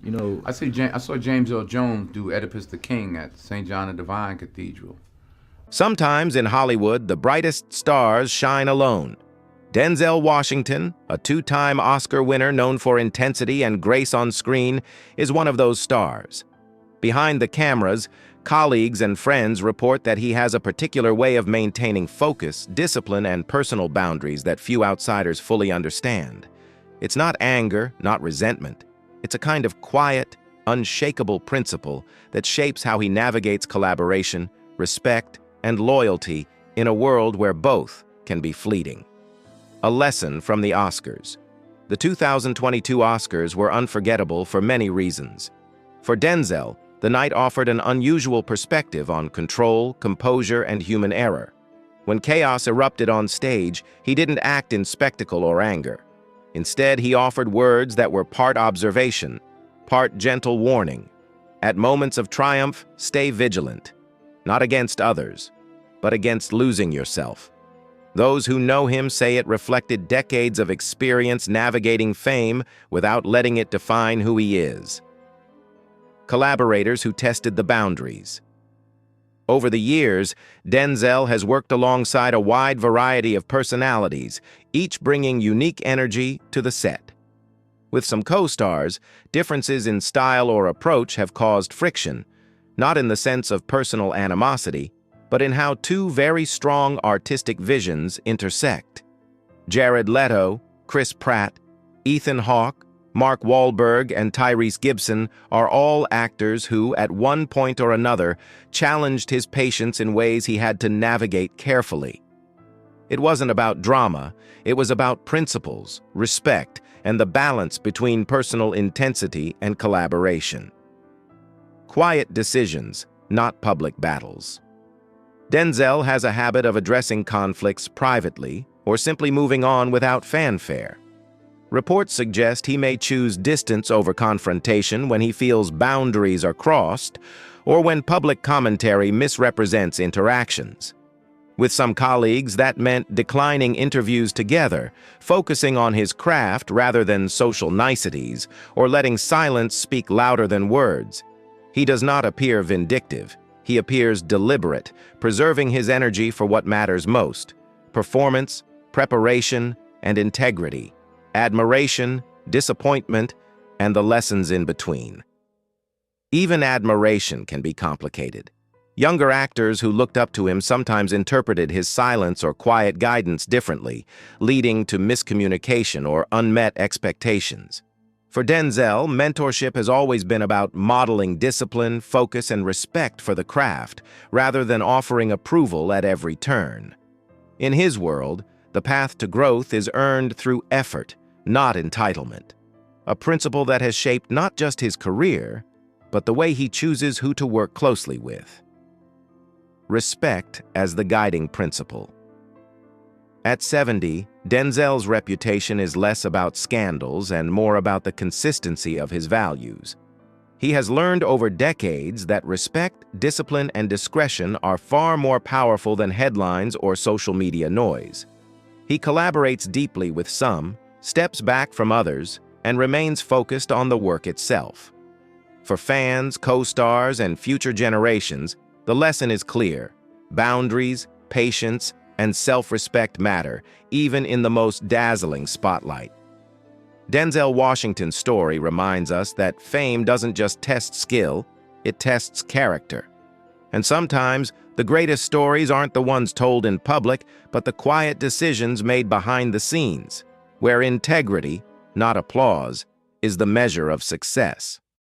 I saw James Earl Jones do Oedipus the King at St. John the Divine Cathedral. Sometimes in Hollywood, the brightest stars shine alone. Denzel Washington, a two-time Oscar winner known for intensity and grace on screen, is one of those stars. Behind the cameras, colleagues and friends report that he has a particular way of maintaining focus, discipline, and personal boundaries that few outsiders fully understand. It's not anger, not resentment. It's a kind of quiet, unshakable principle that shapes how he navigates collaboration, respect, and loyalty in a world where both can be fleeting. A lesson from the Oscars. The 2022 Oscars were unforgettable for many reasons. For Denzel, the night offered an unusual perspective on control, composure, and human error. When chaos erupted on stage, he didn't act in spectacle or anger. Instead, he offered words that were part observation, part gentle warning. At moments of triumph, stay vigilant, not against others, but against losing yourself. Those who know him say it reflected decades of experience navigating fame without letting it define who he is. Collaborators who tested the boundaries. Over the years, Denzel has worked alongside a wide variety of personalities, each bringing unique energy to the set. With some co-stars, differences in style or approach have caused friction, not in the sense of personal animosity, but in how two very strong artistic visions intersect. Jared Leto, Chris Pratt, Ethan Hawke, Mark Wahlberg, and Tyrese Gibson are all actors who, at one point or another, challenged his patience in ways he had to navigate carefully. It wasn't about drama, it was about principles, respect, and the balance between personal intensity and collaboration. Quiet decisions, not public battles. Denzel has a habit of addressing conflicts privately or simply moving on without fanfare. Reports suggest he may choose distance over confrontation when he feels boundaries are crossed or when public commentary misrepresents interactions. With some colleagues, that meant declining interviews together, focusing on his craft rather than social niceties, or letting silence speak louder than words. He does not appear vindictive. He appears deliberate, preserving his energy for what matters most: performance, preparation, and integrity, admiration, disappointment, and the lessons in between. Even admiration can be complicated. Younger actors who looked up to him sometimes interpreted his silence or quiet guidance differently, leading to miscommunication or unmet expectations. For Denzel, mentorship has always been about modeling discipline, focus, and respect for the craft, rather than offering approval at every turn. In his world, the path to growth is earned through effort, not entitlement. A principle that has shaped not just his career, but the way he chooses who to work closely with. Respect as the guiding principle. At 70, Denzel's reputation is less about scandals and more about the consistency of his values. He has learned over decades that respect, discipline, and discretion are far more powerful than headlines or social media noise. He collaborates deeply with some, steps back from others, and remains focused on the work itself. For fans, co-stars, and future generations, the lesson is clear: boundaries, patience, and self-respect matter, even in the most dazzling spotlight. Denzel Washington's story reminds us that fame doesn't just test skill, it tests character. And sometimes, the greatest stories aren't the ones told in public, but the quiet decisions made behind the scenes, where integrity, not applause, is the measure of success.